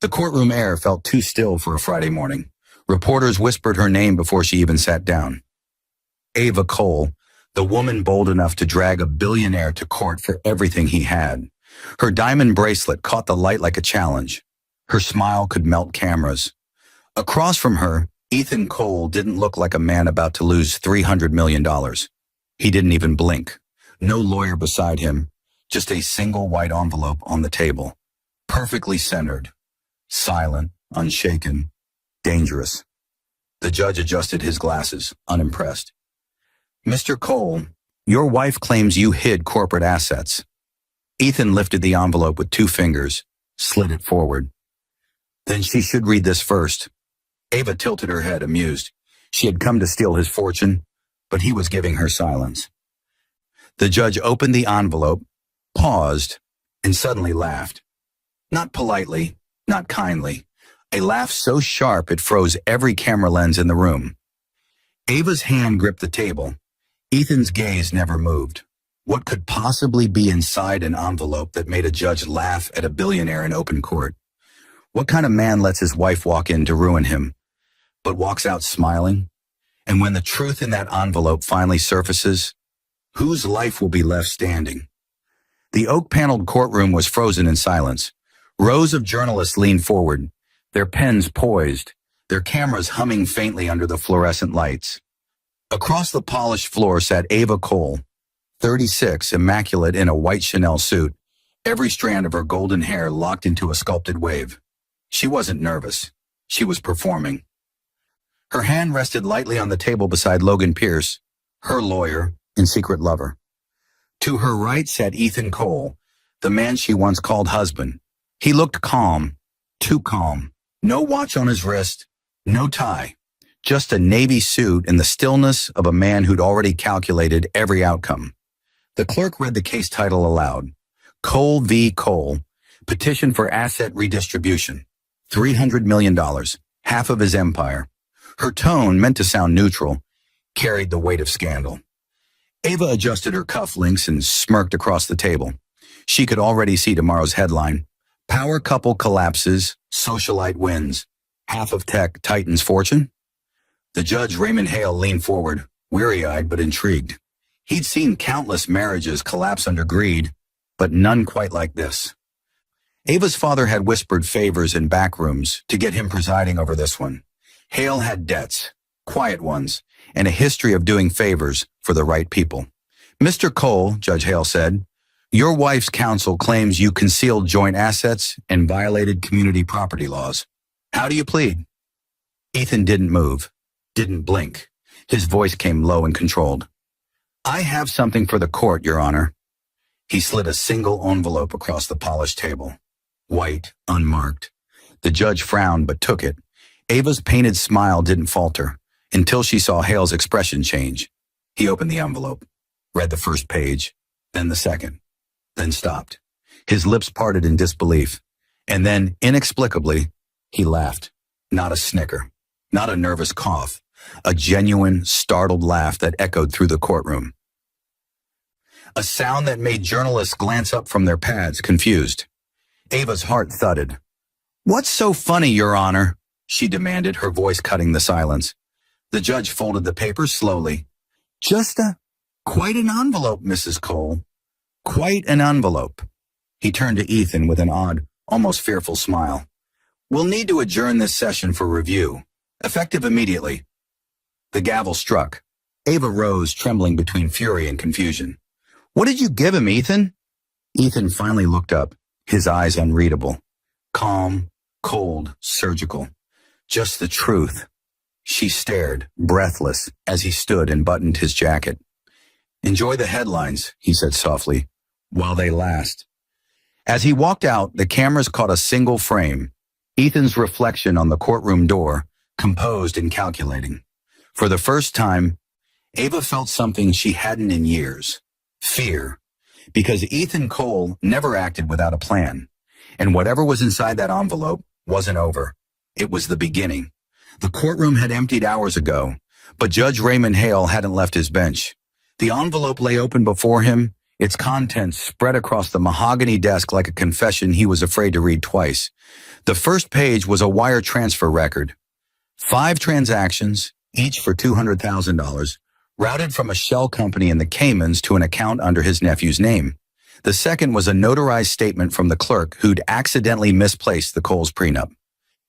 The courtroom air felt too still for a Friday morning. Reporters whispered her name before she even sat down. Ava Cole, the woman bold enough to drag a billionaire to court for everything he had. Her diamond bracelet caught the light like a challenge. Her smile could melt cameras. Across from her, Ethan Cole didn't look like a man about to lose $300 million. He didn't even blink. No lawyer beside him, just a single white envelope on the table. Perfectly centered. Silent, unshaken, dangerous. The judge adjusted his glasses, unimpressed. Mr. Cole, your wife claims you hid corporate assets. Ethan lifted the envelope with 2 fingers, slid it forward. Then she should read this first. Ava tilted her head, amused. She had come to steal his fortune, but he was giving her silence. The judge opened the envelope, paused, and suddenly laughed. Not politely, not kindly. A laugh so sharp it froze every camera lens in the room. Ava's hand gripped the table. Ethan's gaze never moved. What could possibly be inside an envelope that made a judge laugh at a billionaire in open court? What kind of man lets his wife walk in to ruin him, but walks out smiling? And when the truth in that envelope finally surfaces, whose life will be left standing? The oak-paneled courtroom was frozen in silence. Rows of journalists leaned forward, their pens poised, their cameras humming faintly under the fluorescent lights. Across the polished floor sat Ava Cole, 36, immaculate in a white Chanel suit, every strand of her golden hair locked into a sculpted wave. She wasn't nervous. She was performing. Her hand rested lightly on the table beside Logan Pierce, her lawyer and secret lover. To her right sat Ethan Cole, the man she once called husband. He looked calm, too calm. No watch on his wrist, no tie. Just a navy suit and the stillness of a man who'd already calculated every outcome. The clerk read the case title aloud. Cole v. Cole, petition for asset redistribution. $300 million, half of his empire. Her tone, meant to sound neutral, carried the weight of scandal. Ava adjusted her cufflinks and smirked across the table. She could already see tomorrow's headline. Power couple collapses, socialite wins. Half of tech titans fortune? The judge, Raymond Hale, leaned forward, weary-eyed but intrigued. He'd seen countless marriages collapse under greed, but none quite like this. Ava's father had whispered favors in back rooms to get him presiding over this one. Hale had debts, quiet ones, and a history of doing favors for the right people. Mr. Cole, Judge Hale said, your wife's counsel claims you concealed joint assets and violated community property laws. How do you plead? Ethan didn't move, didn't blink. His voice came low and controlled. I have something for the court, Your Honor. He slid a single envelope across the polished table. White, unmarked. The judge frowned but took it. Ava's painted smile didn't falter until she saw Hale's expression change. He opened the envelope, read the first page, then the second, then stopped. His lips parted in disbelief, and then, inexplicably, he laughed. Not a snicker, not a nervous cough, a genuine, startled laugh that echoed through the courtroom. A sound that made journalists glance up from their pads, confused. Ava's heart thudded. What's so funny, Your Honor? She demanded, her voice cutting the silence. The judge folded the papers slowly. Quite an envelope, Mrs. Cole. Quite an envelope. He turned to Ethan with an odd, almost fearful smile. We'll need to adjourn this session for review, effective immediately. The gavel struck. Ava rose, trembling between fury and confusion. What did you give him, Ethan? Ethan finally looked up, his eyes unreadable. Calm, cold, surgical. Just the truth. She stared, breathless, as he stood and buttoned his jacket. Enjoy the headlines, he said softly, while they last. As he walked out, the cameras caught a single frame, Ethan's reflection on the courtroom door, composed and calculating. For the first time, Ava felt something she hadn't in years. Fear. Because Ethan Cole never acted without a plan. And whatever was inside that envelope wasn't over. It was the beginning. The courtroom had emptied hours ago, but Judge Raymond Hale hadn't left his bench. The envelope lay open before him, its contents spread across the mahogany desk like a confession he was afraid to read twice. The first page was a wire transfer record. 5 transactions, each for $200,000, routed from a shell company in the Caymans to an account under his nephew's name. The second was a notarized statement from the clerk who'd accidentally misplaced the Coles prenup.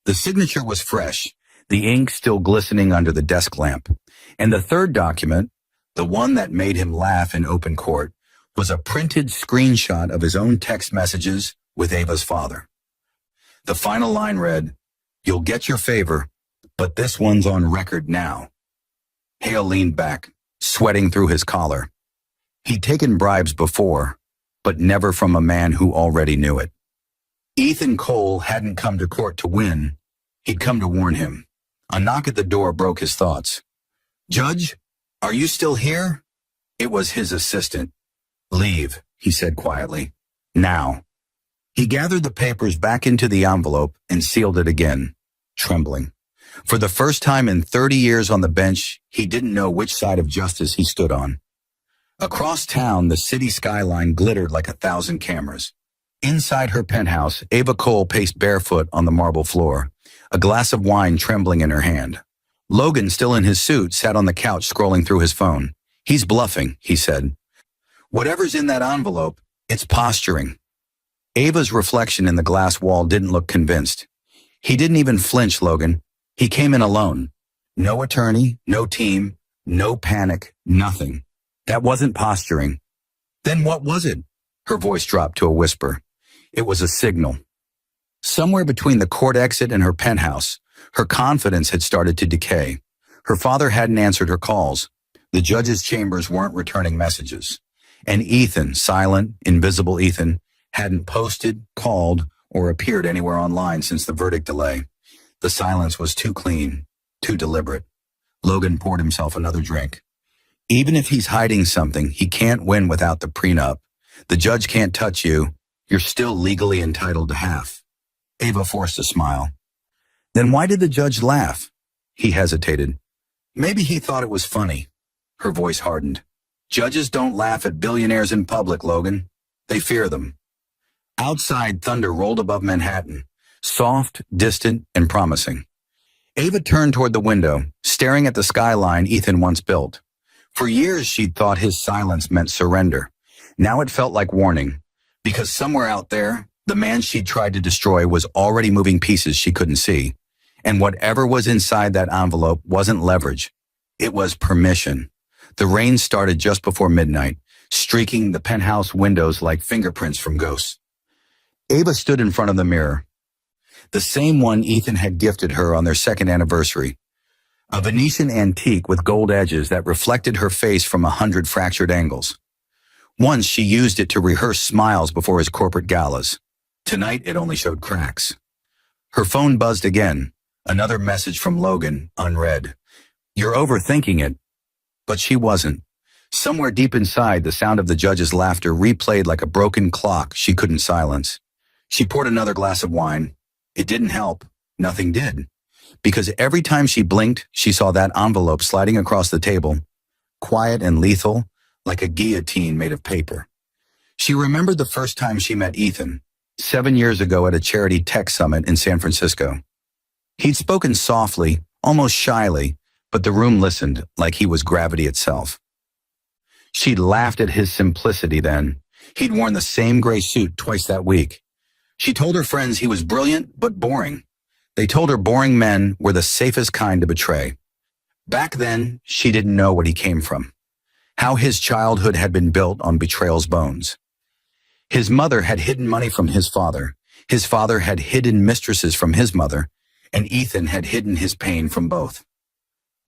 The signature was fresh, the ink still glistening under the desk lamp. And the third document, the one that made him laugh in open court, was a printed screenshot of his own text messages with Ava's father. The final line read, "You'll get your favor, but this one's on record now." Hale leaned back, sweating through his collar. He'd taken bribes before, but never from a man who already knew it. Ethan Cole hadn't come to court to win. He'd come to warn him. A knock at the door broke his thoughts. "Judge, are you still here?" It was his assistant. "Leave," he said quietly. "Now." He gathered the papers back into the envelope and sealed it again, trembling. For the first time in 30 years on the bench, he didn't know which side of justice he stood on. Across town, the city skyline glittered like 1,000 cameras. Inside her penthouse, Ava Cole paced barefoot on the marble floor, a glass of wine trembling in her hand. Logan, still in his suit, sat on the couch scrolling through his phone. "He's bluffing," he said. "Whatever's in that envelope, it's posturing." Ava's reflection in the glass wall didn't look convinced. He didn't even flinch, Logan. He came in alone. No attorney, no team, no panic, nothing. That wasn't posturing. Then what was it? Her voice dropped to a whisper. It was a signal. Somewhere between the court exit and her penthouse, her confidence had started to decay. Her father hadn't answered her calls. The judge's chambers weren't returning messages. And Ethan, silent, invisible Ethan, hadn't posted, called, or appeared anywhere online since the verdict delay. The silence was too clean, too deliberate. Logan poured himself another drink. Even if he's hiding something, he can't win without the prenup. The judge can't touch you. You're still legally entitled to half. Ava forced a smile. Then why did the judge laugh? He hesitated. Maybe he thought it was funny. Her voice hardened. Judges don't laugh at billionaires in public, Logan. They fear them. Outside, thunder rolled above Manhattan, soft, distant, and promising. Ava turned toward the window, staring at the skyline Ethan once built. For years, she'd thought his silence meant surrender. Now it felt like warning, because somewhere out there, the man she'd tried to destroy was already moving pieces she couldn't see. And whatever was inside that envelope wasn't leverage. It was permission. The rain started just before midnight, streaking the penthouse windows like fingerprints from ghosts. Ava stood in front of the mirror, the same one Ethan had gifted her on their second anniversary. A Venetian antique with gold edges that reflected her face from 100 fractured angles. Once she used it to rehearse smiles before his corporate galas. Tonight it only showed cracks. Her phone buzzed again, another message from Logan, unread. You're overthinking it. But she wasn't. Somewhere deep inside, the sound of the judge's laughter replayed like a broken clock she couldn't silence. She poured another glass of wine. It didn't help. Nothing did. Because every time she blinked, she saw that envelope sliding across the table, quiet and lethal, like a guillotine made of paper. She remembered the first time she met Ethan, 7 years ago at a charity tech summit in San Francisco. He'd spoken softly, almost shyly, but the room listened like he was gravity itself. She'd laughed at his simplicity then. He'd worn the same gray suit twice that week. She told her friends he was brilliant but boring. They told her boring men were the safest kind to betray. Back then, she didn't know what he came from, how his childhood had been built on betrayal's bones. His mother had hidden money from his father had hidden mistresses from his mother, and Ethan had hidden his pain from both.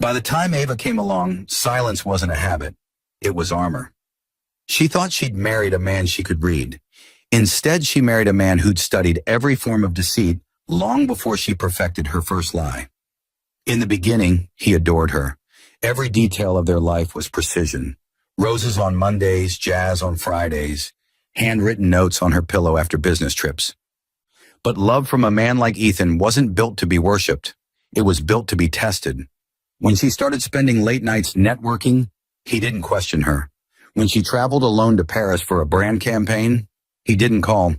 By the time Ava came along, silence wasn't a habit. It was armor. She thought she'd married a man she could read. Instead, she married a man who'd studied every form of deceit long before she perfected her first lie. In the beginning, he adored her. Every detail of their life was precision. Roses on Mondays, jazz on Fridays, handwritten notes on her pillow after business trips. But love from a man like Ethan wasn't built to be worshipped. It was built to be tested. When she started spending late nights networking, he didn't question her. When she traveled alone to Paris for a brand campaign, he didn't call.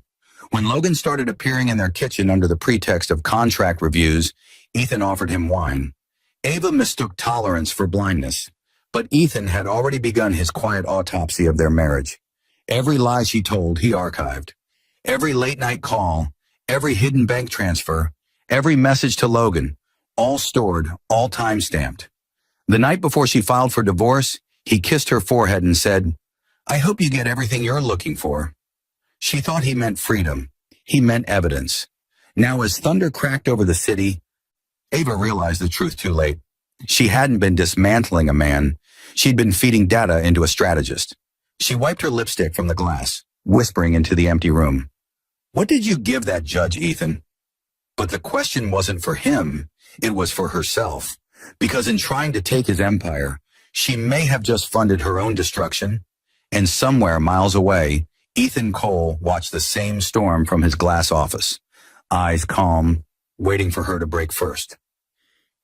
When Logan started appearing in their kitchen under the pretext of contract reviews, Ethan offered him wine. Ava mistook tolerance for blindness, but Ethan had already begun his quiet autopsy of their marriage. Every lie she told, he archived. Every late-night call, every hidden bank transfer, every message to Logan, all stored, all time-stamped. The night before she filed for divorce, he kissed her forehead and said, "I hope you get everything you're looking for." She thought he meant freedom. He meant evidence. Now, as thunder cracked over the city, Ava realized the truth too late. She hadn't been dismantling a man. She'd been feeding data into a strategist. She wiped her lipstick from the glass, whispering into the empty room, "What did you give that judge, Ethan?" But the question wasn't for him. It was for herself. Because in trying to take his empire, she may have just funded her own destruction. And somewhere miles away, Ethan Cole watched the same storm from his glass office, eyes calm, waiting for her to break first.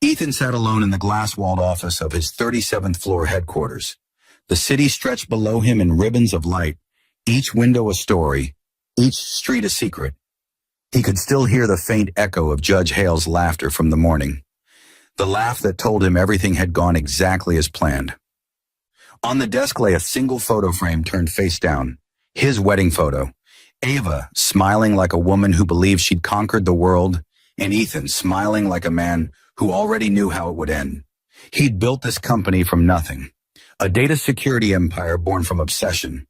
Ethan sat alone in the glass-walled office of his 37th floor headquarters. The city stretched below him in ribbons of light, each window a story, each street a secret. He could still hear the faint echo of Judge Hale's laughter from the morning, the laugh that told him everything had gone exactly as planned. On the desk lay a single photo frame turned face down, his wedding photo. Ava smiling like a woman who believed she'd conquered the world, and Ethan smiling like a man who already knew how it would end. He'd built this company from nothing, a data security empire born from obsession.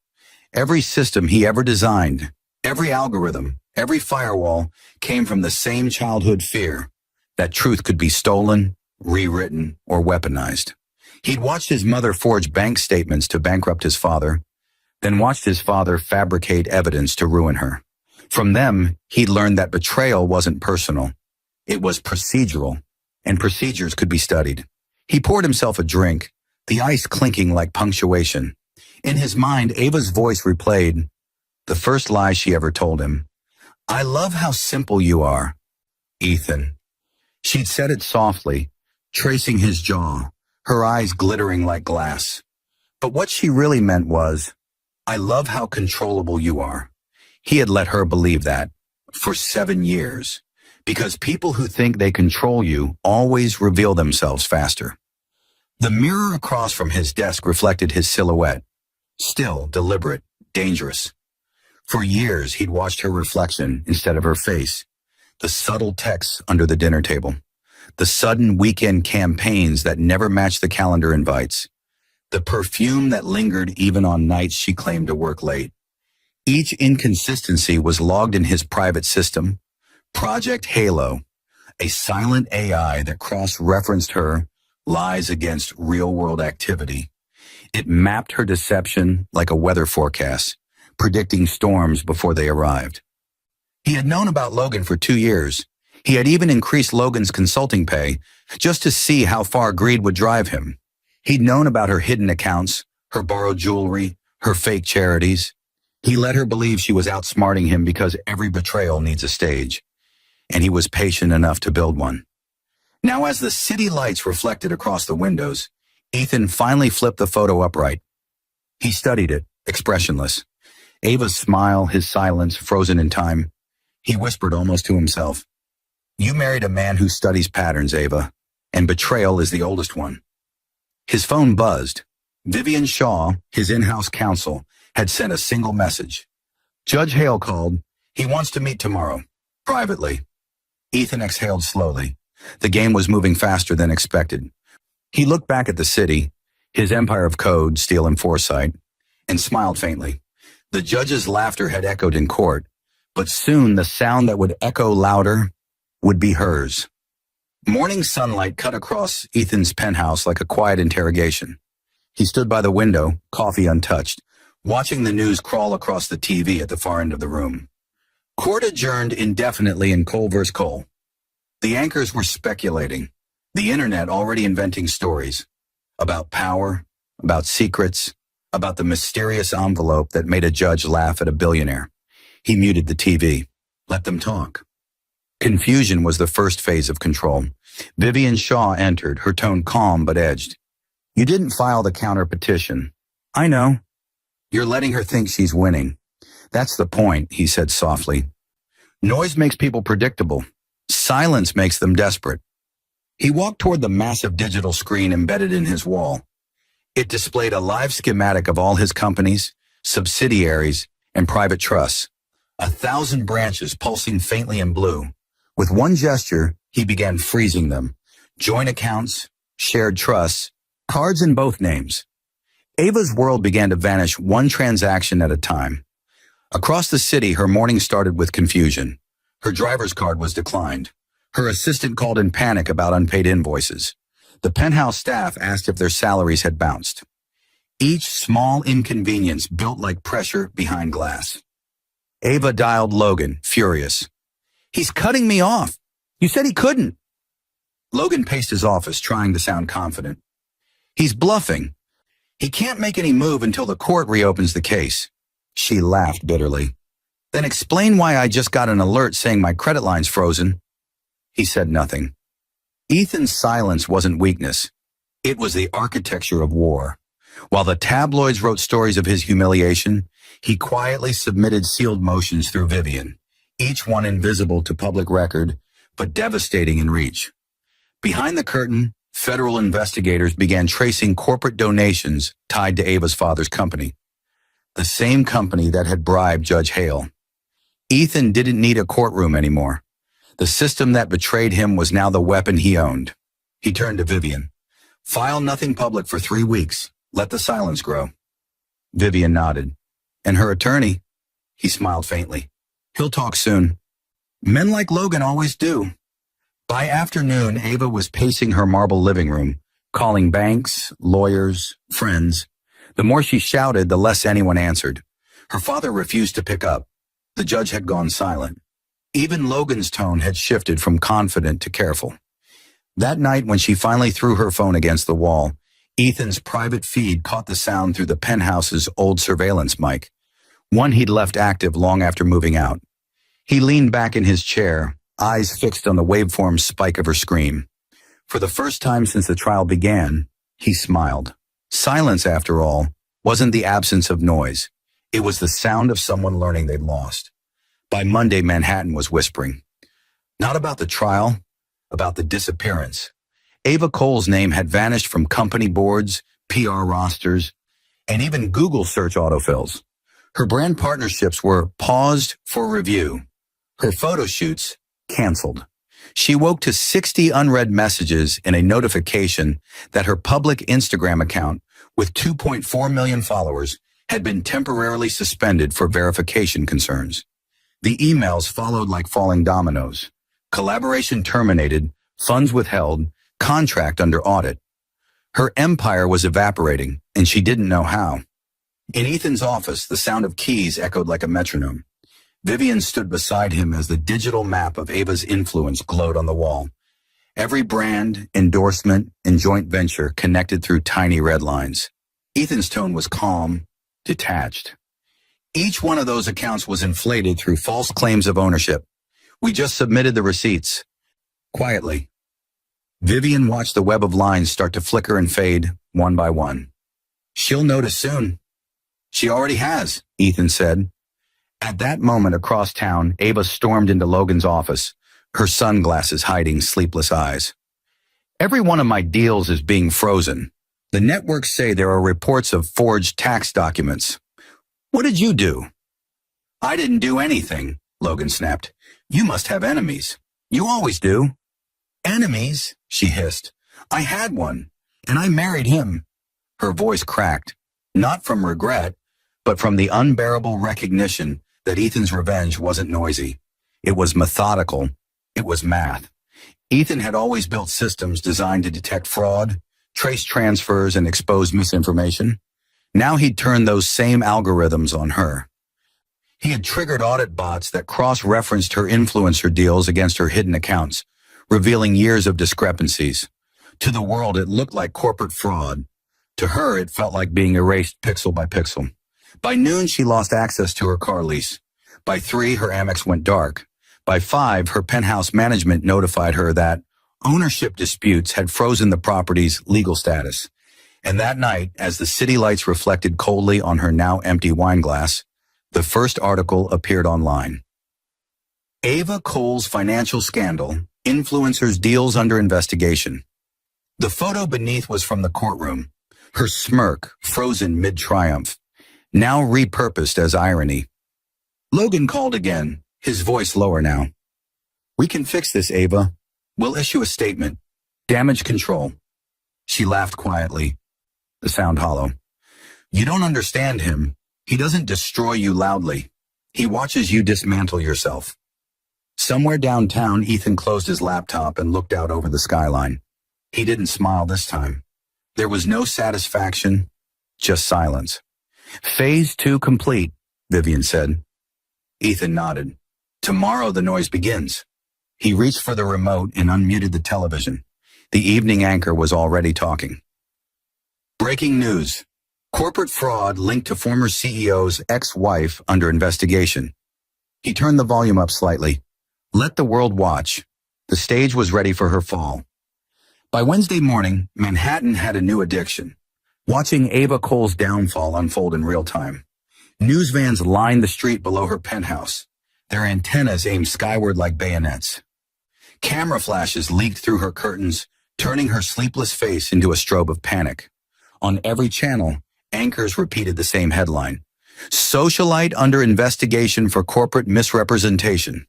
Every system he ever designed, every algorithm, every firewall came from the same childhood fear that truth could be stolen, rewritten, or weaponized. He'd watched his mother forge bank statements to bankrupt his father, then watched his father fabricate evidence to ruin her. From them, he'd learned that betrayal wasn't personal. It was procedural, and procedures could be studied. He poured himself a drink, the ice clinking like punctuation. In his mind, Ava's voice replayed the first lie she ever told him. "I love how simple you are, Ethan." She'd said it softly, tracing his jaw, her eyes glittering like glass. But what she really meant was, "I love how controllable you are." He had let her believe that for 7 years, because people who think they control you always reveal themselves faster. The mirror across from his desk reflected his silhouette, still, deliberate, dangerous. For years, he'd watched her reflection instead of her face, the subtle texts under the dinner table, the sudden weekend campaigns that never matched the calendar invites, the perfume that lingered even on nights she claimed to work late. Each inconsistency was logged in his private system, Project Halo, a silent AI that cross-referenced her lies against real-world activity. It mapped her deception like a weather forecast, predicting storms before they arrived. He had known about Logan for 2 years. He had even increased Logan's consulting pay just to see how far greed would drive him. He'd known about her hidden accounts, her borrowed jewelry, her fake charities. He let her believe she was outsmarting him because every betrayal needs a stage, and he was patient enough to build one. Now, as the city lights reflected across the windows, Ethan finally flipped the photo upright. He studied it, expressionless. Ava's smile, his silence, frozen in time. He whispered almost to himself, "You married a man who studies patterns, Ava, and betrayal is the oldest one." His phone buzzed. Vivian Shaw, his in-house counsel, had sent a single message. Judge Hale called. He wants to meet tomorrow, privately. Ethan exhaled slowly. The game was moving faster than expected. He looked back at the city, his empire of code, steel, and foresight, and smiled faintly. The judge's laughter had echoed in court, but soon the sound that would echo louder would be hers. Morning sunlight cut across Ethan's penthouse like a quiet interrogation. He stood by the window, coffee untouched, watching the news crawl across the TV at the far end of the room. Court adjourned indefinitely in Cole vs. Cole. The anchors were speculating, the internet already inventing stories about power, about secrets, about the mysterious envelope that made a judge laugh at a billionaire. He muted the TV. Let them talk. Confusion was the first phase of control. Vivian Shaw entered, her tone calm but edged. "You didn't file the counter petition." "I know. You're letting her think she's winning. That's the point, he said softly. Noise makes people predictable. Silence makes them desperate. He walked toward the massive digital screen embedded in his wall. It displayed a live schematic of all his companies, subsidiaries, and private trusts. 1,000 branches pulsing faintly in blue. With one gesture, he began freezing them. Joint accounts, shared trusts, cards in both names. Ava's world began to vanish one transaction at a time. Across the city, her morning started with confusion. Her driver's card was declined. Her assistant called in panic about unpaid invoices. The penthouse staff asked if their salaries had bounced. Each small inconvenience built like pressure behind glass. Ava dialed Logan, furious. He's cutting me off. You said he couldn't. Logan paced his office, trying to sound confident. He's bluffing. He can't make any move until the court reopens the case. She laughed bitterly. Then explain why I just got an alert saying my credit line's frozen. He said nothing. Ethan's silence wasn't weakness. It was the architecture of war. While the tabloids wrote stories of his humiliation, he quietly submitted sealed motions through Vivian, each one invisible to public record, but devastating in reach. Behind the curtain, federal investigators began tracing corporate donations tied to Ava's father's company, the same company that had bribed Judge Hale. Ethan didn't need a courtroom anymore. The system that betrayed him was now the weapon he owned. He turned to Vivian. File nothing public for 3 weeks. Let the silence grow. Vivian nodded. And her attorney? He smiled faintly. He'll talk soon. Men like Logan always do. By afternoon, Ava was pacing her marble living room, calling banks, lawyers, friends. The more she shouted, the less anyone answered. Her father refused to pick up. The judge had gone silent. Even Logan's tone had shifted from confident to careful. That night, when she finally threw her phone against the wall, Ethan's private feed caught the sound through the penthouse's old surveillance mic, one he'd left active long after moving out. He leaned back in his chair, eyes fixed on the waveform spike of her scream. For the first time since the trial began, he smiled. Silence, after all, wasn't the absence of noise. It was the sound of someone learning they'd lost. By Monday, Manhattan was whispering. Not about the trial, about the disappearance. Ava Cole's name had vanished from company boards, PR rosters, and even Google search autofills. Her brand partnerships were paused for review. Her photo shoots canceled. She woke to 60 unread messages in a notification that her public Instagram account, with 2.4 million followers, had been temporarily suspended for verification concerns. The emails followed like falling dominoes. Collaboration terminated, funds withheld, contract under audit. Her empire was evaporating, and she didn't know how. In Ethan's office, the sound of keys echoed like a metronome. Vivian stood beside him as the digital map of Ava's influence glowed on the wall. Every brand, endorsement, and joint venture connected through tiny red lines. Ethan's tone was calm, detached. Each one of those accounts was inflated through false claims of ownership. We just submitted the receipts. Quietly. Vivian watched the web of lines start to flicker and fade, one by one. She'll notice soon. She already has, Ethan said. At that moment across town, Ava stormed into Logan's office, her sunglasses hiding sleepless eyes. Every one of my deals is being frozen. The networks say there are reports of forged tax documents. What did you do? I didn't do anything, Logan snapped. You must have enemies. You always do. Enemies? She hissed. I had one, and I married him. Her voice cracked, not from regret, but from the unbearable recognition that Ethan's revenge wasn't noisy. It was methodical. It was math. Ethan had always built systems designed to detect fraud, trace transfers, and expose misinformation. Now he'd turned those same algorithms on her. He had triggered audit bots that cross-referenced her influencer deals against her hidden accounts, revealing years of discrepancies. To the world, it looked like corporate fraud. To her, it felt like being erased pixel by pixel. By noon, she lost access to her car lease. By 3, her Amex went dark. By 5, her penthouse management notified her that ownership disputes had frozen the property's legal status. And that night, as the city lights reflected coldly on her now empty wine glass, the first article appeared online. Ava Cole's financial scandal, influencers' deals under investigation. The photo beneath was from the courtroom, her smirk frozen mid-triumph, now repurposed as irony. Logan called again, his voice lower now. We can fix this, Ava. We'll issue a statement. Damage control. She laughed quietly, the sound hollow. You don't understand him. He doesn't destroy you loudly. He watches you dismantle yourself. Somewhere downtown, Ethan closed his laptop and looked out over the skyline. He didn't smile this time. There was no satisfaction, just silence. Phase 2 complete, Vivian said. Ethan nodded. Tomorrow the noise begins. He reached for the remote and unmuted the television. The evening anchor was already talking. Breaking news. Corporate fraud linked to former CEO's ex-wife under investigation. He turned the volume up slightly. Let the world watch. The stage was ready for her fall. By Wednesday morning, Manhattan had a new addiction. Watching Ava Cole's downfall unfold in real time. News vans lined the street below her penthouse, their antennas aimed skyward like bayonets. Camera flashes leaked through her curtains, turning her sleepless face into a strobe of panic. On every channel, anchors repeated the same headline. Socialite under investigation for corporate misrepresentation.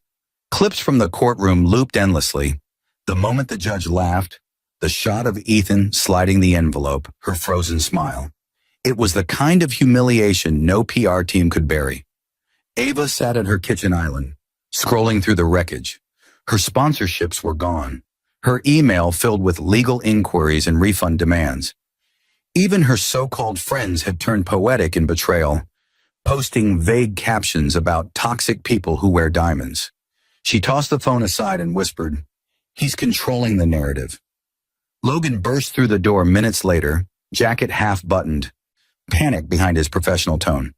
Clips from the courtroom looped endlessly. The moment the judge laughed, the shot of Ethan sliding the envelope, her frozen smile. It was the kind of humiliation no PR team could bury. Ava sat at her kitchen island, scrolling through the wreckage. Her sponsorships were gone. Her email filled with legal inquiries and refund demands. Even her so-called friends had turned poetic in betrayal, posting vague captions about toxic people who wear diamonds. She tossed the phone aside and whispered, "He's controlling the narrative." Logan burst through the door minutes later, jacket half buttoned, panic behind his professional tone.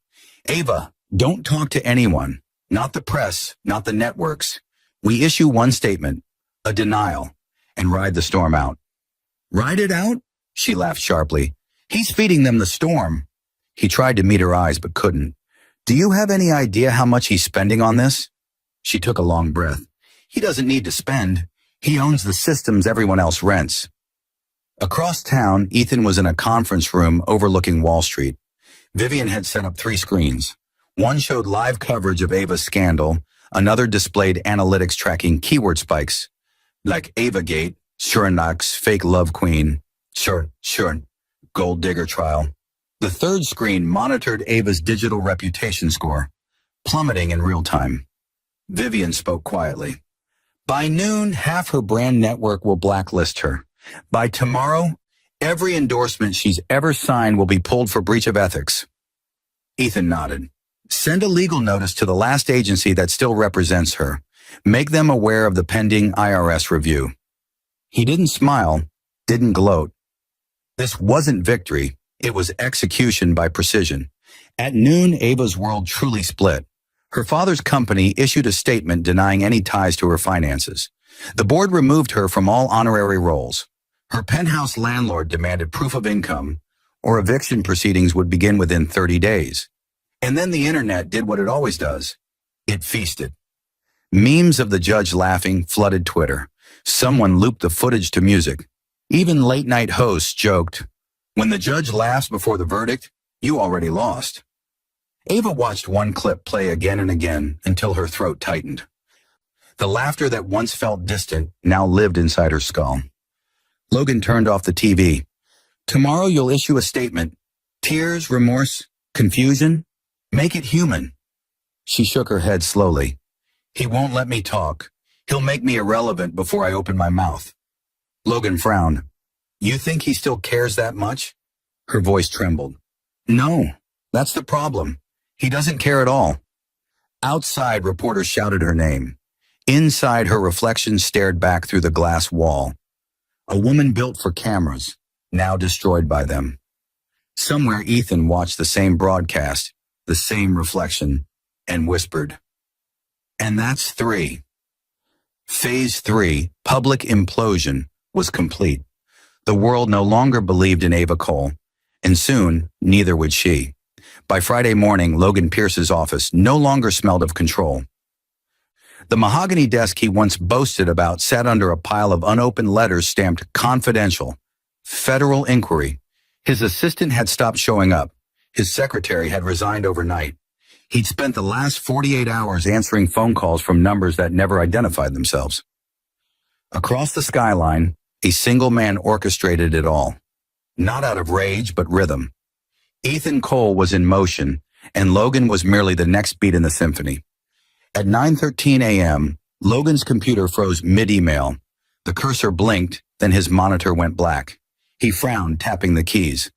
Ava, don't talk to anyone, not the press, not the networks. We issue one statement, a denial, and ride the storm out. Ride it out? She laughed sharply. He's feeding them the storm. He tried to meet her eyes but couldn't. Do you have any idea how much he's spending on this? She took a long breath. He doesn't need to spend. He owns the systems everyone else rents. Across town, Ethan was in a conference room overlooking Wall Street. Vivian had set up 3 screens. One showed live coverage of Ava's scandal. Another displayed analytics tracking keyword spikes, like AvaGate, Surinak's fake love queen, sure, gold digger trial. The third screen monitored Ava's digital reputation score, plummeting in real time. Vivian spoke quietly. By noon, half her brand network will blacklist her. By tomorrow, every endorsement she's ever signed will be pulled for breach of ethics. Ethan nodded. Send a legal notice to the last agency that still represents her. Make them aware of the pending IRS review. He didn't smile, didn't gloat. This wasn't victory. It was execution by precision. At noon, Ava's world truly split. Her father's company issued a statement denying any ties to her finances. The board removed her from all honorary roles. Her penthouse landlord demanded proof of income, or eviction proceedings would begin within 30 days. And then the internet did what it always does. It feasted. Memes of the judge laughing flooded Twitter. Someone looped the footage to music. Even late-night hosts joked, when the judge laughs before the verdict, you already lost. Ava watched one clip play again and again until her throat tightened. The laughter that once felt distant now lived inside her skull. Logan turned off the TV. Tomorrow you'll issue a statement. Tears, remorse, confusion. Make it human. She shook her head slowly. He won't let me talk. He'll make me irrelevant before I open my mouth. Logan frowned. You think he still cares that much? Her voice trembled. No, that's the problem. He doesn't care at all. Outside, reporters shouted her name. Inside, her reflection stared back through the glass wall. A woman built for cameras, now destroyed by them. Somewhere, Ethan watched the same broadcast, the same reflection, and whispered. And that's 3. Phase 3, public implosion, was complete. The world no longer believed in Ava Cole. And soon, neither would she. By Friday morning, Logan Pierce's office no longer smelled of control. The mahogany desk he once boasted about sat under a pile of unopened letters stamped confidential. Federal inquiry. His assistant had stopped showing up. His secretary had resigned overnight. He'd spent the last 48 hours answering phone calls from numbers that never identified themselves. Across the skyline, a single man orchestrated it all. Not out of rage, but rhythm. Ethan Cole was in motion, and Logan was merely the next beat in the symphony. At 9:13 a.m., Logan's computer froze mid-email. The cursor blinked, then his monitor went black. He frowned, tapping the keys.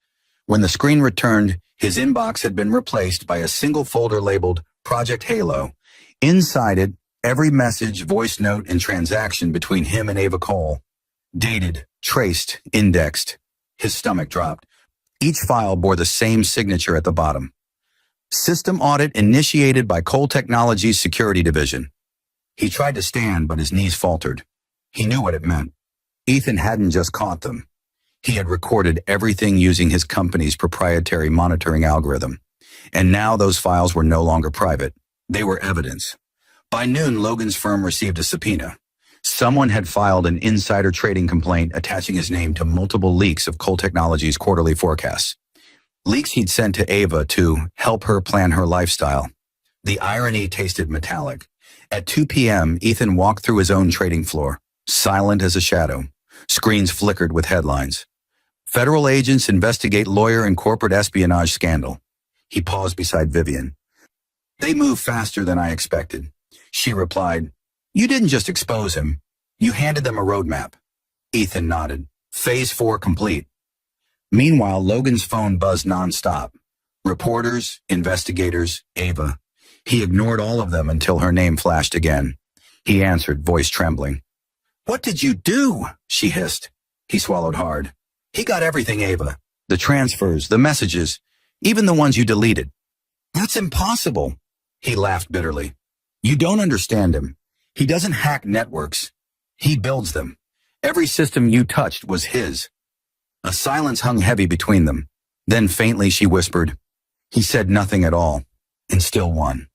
When the screen returned, his inbox had been replaced by a single folder labeled Project Halo. Inside it, every message, voice note, and transaction between him and Ava Cole. Dated, traced, indexed. His stomach dropped. Each file bore the same signature at the bottom. System audit initiated by Cole Technologies Security Division. He tried to stand, but his knees faltered. He knew what it meant. Ethan hadn't just caught them. He had recorded everything using his company's proprietary monitoring algorithm. And now those files were no longer private. They were evidence. By noon, Logan's firm received a subpoena. Someone had filed an insider trading complaint attaching his name to multiple leaks of Cole Technologies' quarterly forecasts. Leaks he'd sent to Ava to help her plan her lifestyle. The irony tasted metallic. At 2 p.m., Ethan walked through his own trading floor, silent as a shadow. Screens flickered with headlines. Federal agents investigate lawyer and corporate espionage scandal. He paused beside Vivian. They move faster than I expected. She replied, You didn't just expose him. You handed them a roadmap. Ethan nodded. Phase 4 complete. Meanwhile, Logan's phone buzzed nonstop. Reporters, investigators, Ava. He ignored all of them until her name flashed again. He answered, voice trembling. What did you do? She hissed. He swallowed hard. He got everything, Ava. The transfers, the messages, even the ones you deleted. That's impossible. He laughed bitterly. You don't understand him. He doesn't hack networks. He builds them. Every system you touched was his. A silence hung heavy between them. Then faintly she whispered, He said nothing at all, and still won.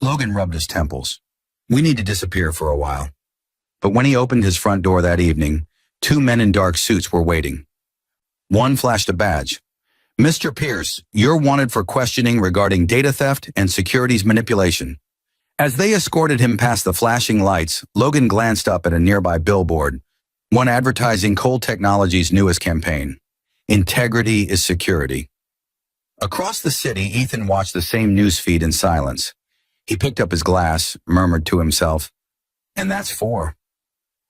Logan rubbed his temples. We need to disappear for a while. But when he opened his front door that evening, 2 men in dark suits were waiting. One flashed a badge. Mr. Pierce, you're wanted for questioning regarding data theft and securities manipulation. As they escorted him past the flashing lights, Logan glanced up at a nearby billboard, one advertising Cole Technologies' newest campaign. Integrity is security. Across the city, Ethan watched the same newsfeed in silence. He picked up his glass, murmured to himself, and that's 4.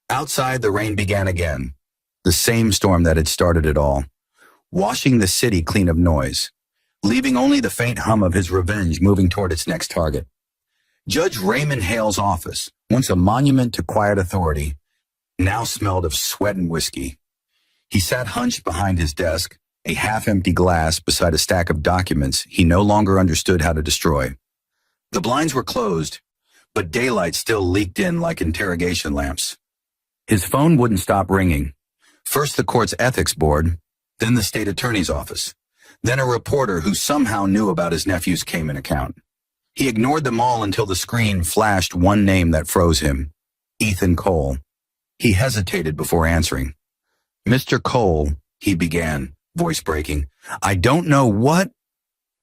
Outside, the rain began again. The same storm that had started it all, washing the city clean of noise, leaving only the faint hum of his revenge moving toward its next target. Judge Raymond Hale's office, once a monument to quiet authority, now smelled of sweat and whiskey. He sat hunched behind his desk, a half-empty glass beside a stack of documents he no longer understood how to destroy. The blinds were closed, but daylight still leaked in like interrogation lamps. His phone wouldn't stop ringing. First the court's ethics board, then the state attorney's office, then a reporter who somehow knew about his nephew's Cayman account. He ignored them all until the screen flashed one name that froze him, Ethan Cole. He hesitated before answering. Mr. Cole, he began, voice breaking. I don't know what...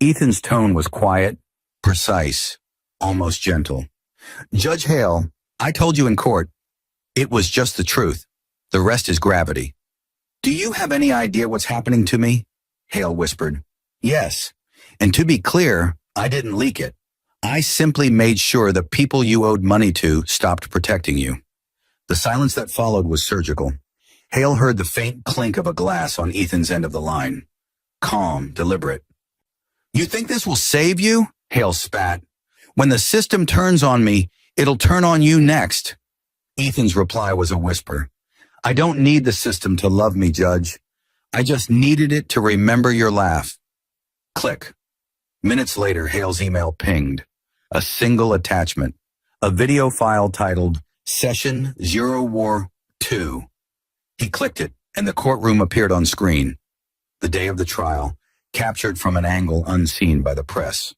Ethan's tone was quiet, precise, almost gentle. Judge Hale, I told you in court, it was just the truth. The rest is gravity. Do you have any idea what's happening to me? Hale whispered. Yes. And to be clear, I didn't leak it. I simply made sure the people you owed money to stopped protecting you. The silence that followed was surgical. Hale heard the faint clink of a glass on Ethan's end of the line. Calm, deliberate. You think this will save you? Hale spat. When the system turns on me, it'll turn on you next. Ethan's reply was a whisper. I don't need the system to love me, Judge. I just needed it to remember your laugh. Click. Minutes later, Hale's email pinged. A single attachment. A video file titled Session 0 War 2. He clicked it, and the courtroom appeared on screen. the day of the trial, captured from an angle unseen by the press.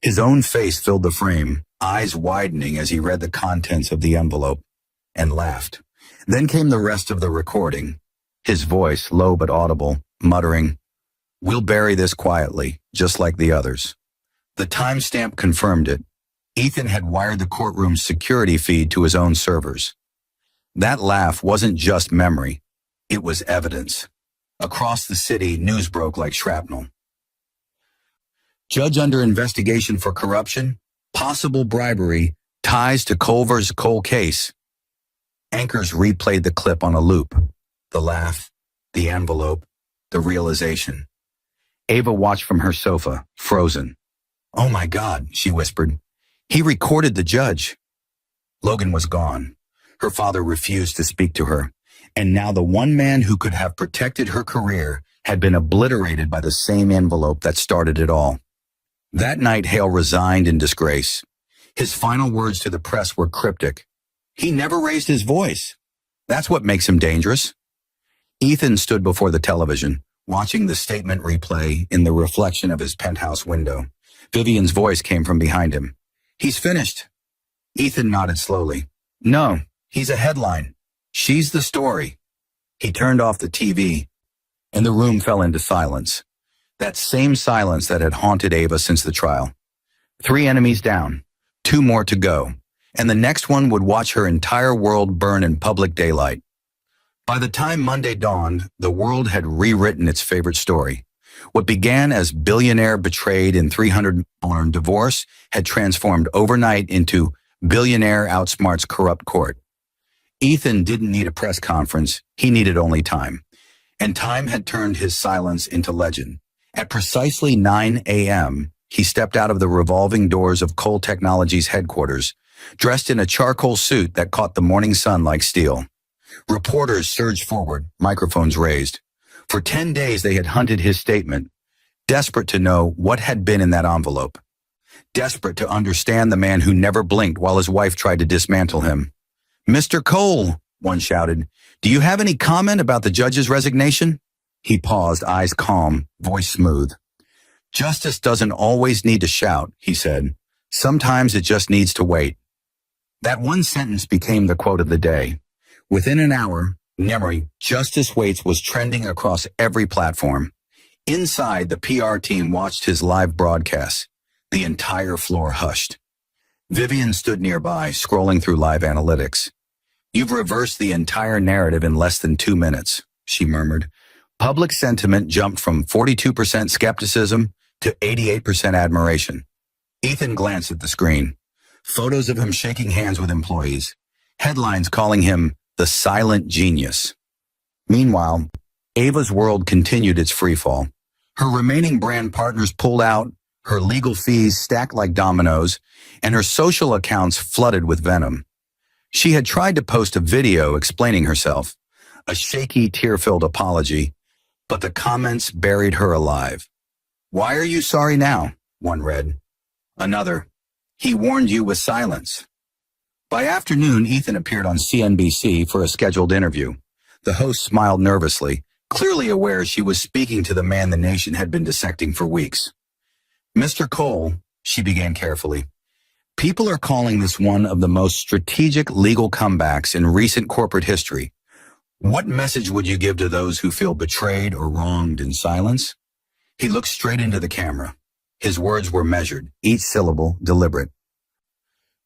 His own face filled the frame, eyes widening as he read the contents of the envelope, and laughed. Then came the rest of the recording, his voice low but audible, muttering, "We'll bury this quietly, just like the others." The timestamp confirmed it. Ethan had wired the courtroom's security feed to his own servers. That laugh wasn't just memory, it was evidence. Across the city, news broke like shrapnel. Judge under investigation for corruption, possible bribery, ties to Culver's cold case. Anchors replayed the clip on a loop. The laugh, the envelope, the realization. Ava watched from her sofa, frozen. "Oh my God," she whispered. "He recorded the judge." Logan was gone. Her father refused to speak to her. And now the one man who could have protected her career had been obliterated by the same envelope that started it all. That night, Hale resigned in disgrace. His final words to the press were cryptic. He never raised his voice. That's what makes him dangerous. Ethan stood before the television, watching the statement replay in the reflection of his penthouse window. Vivian's voice came from behind him. "He's finished." Ethan nodded slowly. "No, he's a headline. She's the story." He turned off the TV, and the room fell into silence. That same silence that had haunted Ava since the trial. 3 enemies down, 2 more to go, and the next one would watch her entire world burn in public daylight. By the time Monday dawned, the world had rewritten its favorite story. What began as billionaire betrayed in $300 divorce had transformed overnight into billionaire outsmarts corrupt court. Ethan didn't need a press conference, he needed only time. And time had turned his silence into legend. At precisely 9 a.m., he stepped out of the revolving doors of Cole Technologies headquarters, dressed in a charcoal suit that caught the morning sun like steel. Reporters surged forward, microphones raised. For 10 days they had hunted his statement, desperate to know what had been in that envelope. Desperate to understand the man who never blinked while his wife tried to dismantle him. "Mr. Cole," one shouted, "do you have any comment about the judge's resignation?" He paused, eyes calm, voice smooth. "Justice doesn't always need to shout," he said. "Sometimes it just needs to wait." That one sentence became the quote of the day. Within an hour, memory, "Justice Waits" was trending across every platform. Inside, the PR team watched his live broadcast. The entire floor hushed. Vivian stood nearby, scrolling through live analytics. "You've reversed the entire narrative in less than 2 minutes," she murmured. Public sentiment jumped from 42% skepticism to 88% admiration. Ethan glanced at the screen. Photos of him shaking hands with employees. Headlines calling him the silent genius. Meanwhile, Ava's world continued its freefall. Her remaining brand partners pulled out, her legal fees stacked like dominoes, and her social accounts flooded with venom. She had tried to post a video explaining herself, a shaky, tear-filled apology, but the comments buried her alive. "Why are you sorry now?" one read. Another, "He warned you with silence." By afternoon, Ethan appeared on CNBC for a scheduled interview. The host smiled nervously, clearly aware she was speaking to the man the nation had been dissecting for weeks. "Mr. Cole," she began carefully, "people are calling this one of the most strategic legal comebacks in recent corporate history. What message would you give to those who feel betrayed or wronged in silence?" He looked straight into the camera. His words were measured, each syllable deliberate.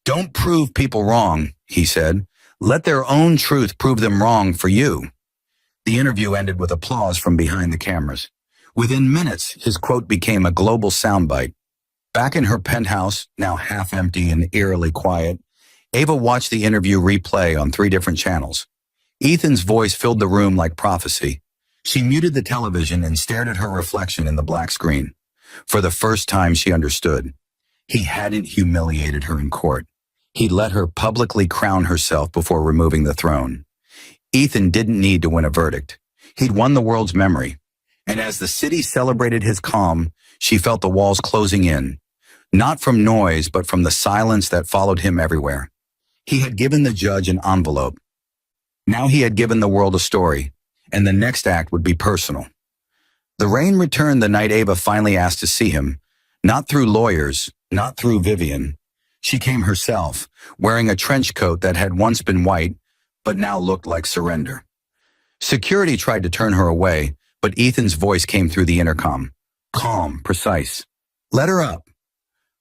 "Don't prove people wrong," he said. "Let their own truth prove them wrong for you." The interview ended with applause from behind the cameras. Within minutes, his quote became a global soundbite. Back in her penthouse, now half empty and eerily quiet, Ava watched the interview replay on 3 different channels. Ethan's voice filled the room like prophecy. She muted the television and stared at her reflection in the black screen. For the first time, she understood. He hadn't humiliated her in court. He'd let her publicly crown herself before removing the throne. Ethan didn't need to win a verdict. He'd won the world's memory. And as the city celebrated his calm, she felt the walls closing in. Not from noise, but from the silence that followed him everywhere. He had given the judge an envelope. Now he had given the world a story, and the next act would be personal. The rain returned the night Ava finally asked to see him, not through lawyers, not through Vivian. She came herself, wearing a trench coat that had once been white, but now looked like surrender. Security tried to turn her away, but Ethan's voice came through the intercom. Calm, precise. Let her up.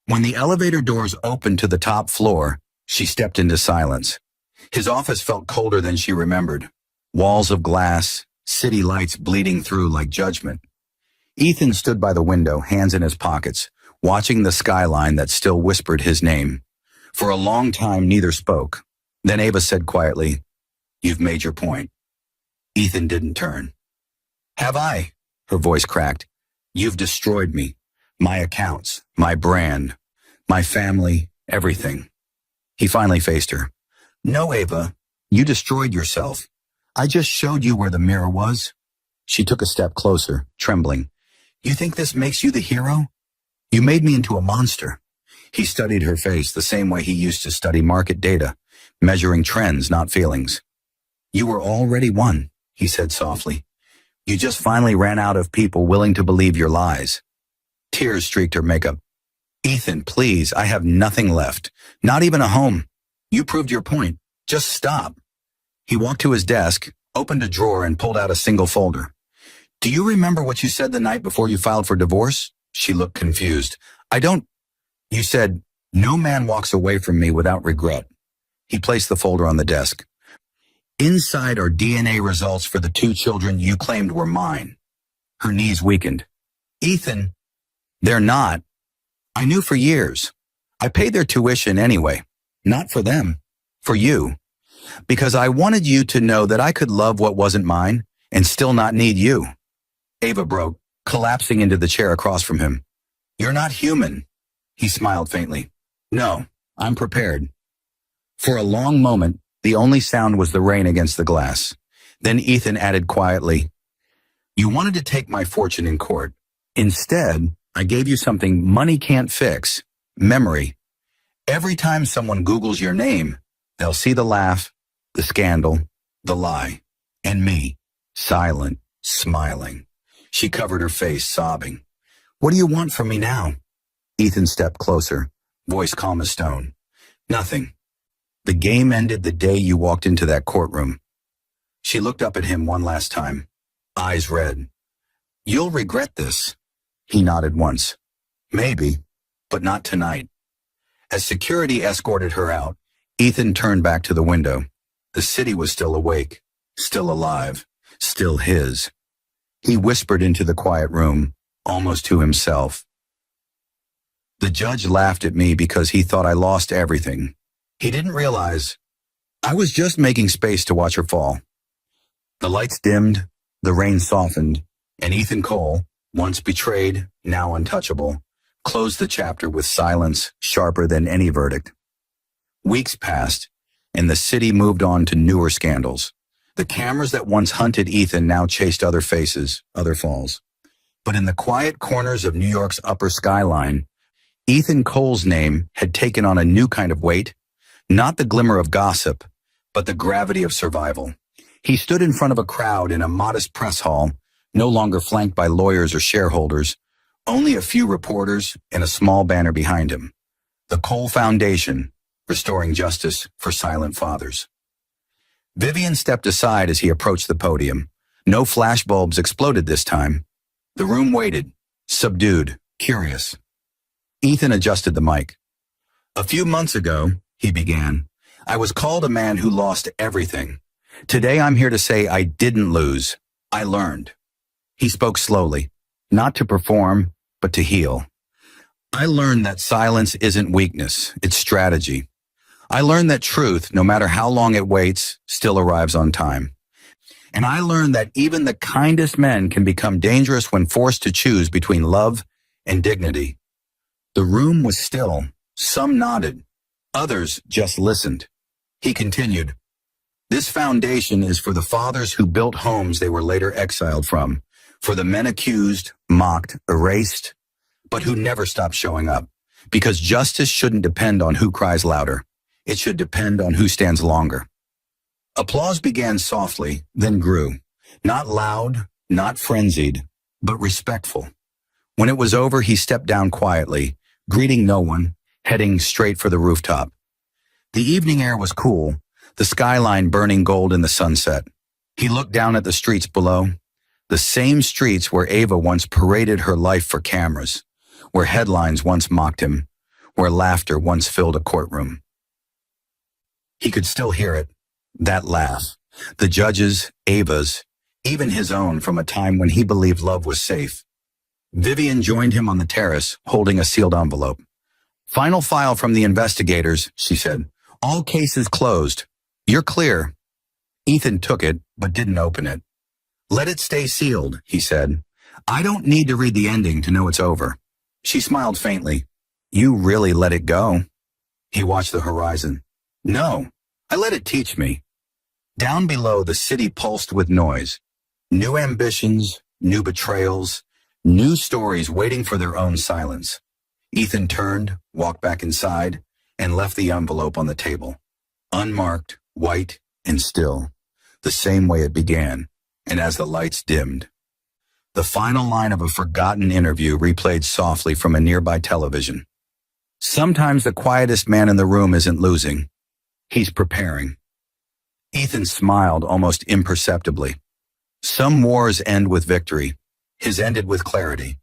When the elevator doors opened to the top floor, she stepped into silence. His office felt colder than she remembered. Walls of glass, city lights bleeding through like judgment. Ethan stood by the window, hands in his pockets, watching the skyline that still whispered his name. For a long time, neither spoke. Then Ava said quietly, "You've made your point." Ethan didn't turn. "Have I?" Her voice cracked. "You've destroyed me. My accounts, my brand, my family, everything." He finally faced her. "No, Ava, you destroyed yourself. I just showed you where the mirror was." She took a step closer, trembling. "You think this makes you the hero? You made me into a monster." He studied her face the same way he used to study market data, measuring trends, not feelings. "You were already one," he said softly. "You just finally ran out of people willing to believe your lies." Tears streaked her makeup. "Ethan, please, I have nothing left. Not even a home. You proved your point. Just stop." He walked to his desk, opened a drawer, and pulled out a single folder. "Do you remember what you said the night before you filed for divorce?" She looked confused. "I don't." "You said, 'No man walks away from me without regret.'" He placed the folder on the desk. "Inside are DNA results for the 2 children you claimed were mine." Her knees weakened. "Ethan, they're not. I knew for years. I paid their tuition anyway. Not for them. For you. Because I wanted you to know that I could love what wasn't mine and still not need you." Ava broke, collapsing into the chair across from him. "You're not human." He smiled faintly. "No, I'm prepared." For a long moment, the only sound was the rain against the glass. Then Ethan added quietly, "You wanted to take my fortune in court. Instead, I gave you something money can't fix. Memory. Every time someone Googles your name, they'll see the laugh, the scandal, the lie, and me, silent, smiling." She covered her face, sobbing. "What do you want from me now?" Ethan stepped closer, voice calm as stone. "Nothing. The game ended the day you walked into that courtroom." She looked up at him one last time, eyes red. "You'll regret this." He nodded once. "Maybe, but not tonight." As security escorted her out, Ethan turned back to the window. The city was still awake, still alive, still his. He whispered into the quiet room, almost to himself. "The judge laughed at me because he thought I lost everything. He didn't realize I was just making space to watch her fall." The lights dimmed, the rain softened, and Ethan Cole, once betrayed, now untouchable, closed the chapter with silence sharper than any verdict. Weeks passed, and the city moved on to newer scandals. The cameras that once hunted Ethan now chased other faces, other falls. But in the quiet corners of New York's upper skyline, Ethan Cole's name had taken on a new kind of weight, not the glimmer of gossip, but the gravity of survival. He stood in front of a crowd in a modest press hall, no longer flanked by lawyers or shareholders, only a few reporters and a small banner behind him. The Cole Foundation, restoring justice for silent fathers. Vivian stepped aside as he approached the podium. No flashbulbs exploded this time. The room waited, subdued, curious. Ethan adjusted the mic. "A few months ago," he began, "I was called a man who lost everything. Today I'm here to say I didn't lose. I learned." He spoke slowly, not to perform, but to heal. "I learned that silence isn't weakness, it's strategy. I learned that truth, no matter how long it waits, still arrives on time. And I learned that even the kindest men can become dangerous when forced to choose between love and dignity." The room was still. Some nodded. Others just listened. He continued, "This foundation is for the fathers who built homes they were later exiled from, for the men accused, mocked, erased, but who never stopped showing up, because justice shouldn't depend on who cries louder. It should depend on who stands longer." Applause began softly, then grew. Not loud, not frenzied, but respectful. When it was over, he stepped down quietly, greeting no one, heading straight for the rooftop. The evening air was cool, the skyline burning gold in the sunset. He looked down at the streets below, the same streets where Ava once paraded her life for cameras, where headlines once mocked him, where laughter once filled a courtroom. He could still hear it, that laugh, the judges, Ava's, even his own from a time when he believed love was safe. Vivian joined him on the terrace, holding a sealed envelope. "Final file from the investigators," she said. "All cases closed. You're clear." Ethan took it, but didn't open it. "Let it stay sealed," he said. "I don't need to read the ending to know it's over." She smiled faintly. "You really let it go." He watched the horizon. "No, I let it teach me." Down below, the city pulsed with noise. New ambitions, new betrayals, new stories waiting for their own silence. Ethan turned, walked back inside, and left the envelope on the table. Unmarked, white, and still, the same way it began, and as the lights dimmed. The final line of a forgotten interview replayed softly from a nearby television. "Sometimes the quietest man in the room isn't losing. He's preparing." Ethan smiled almost imperceptibly. Some wars end with victory. His ended with clarity.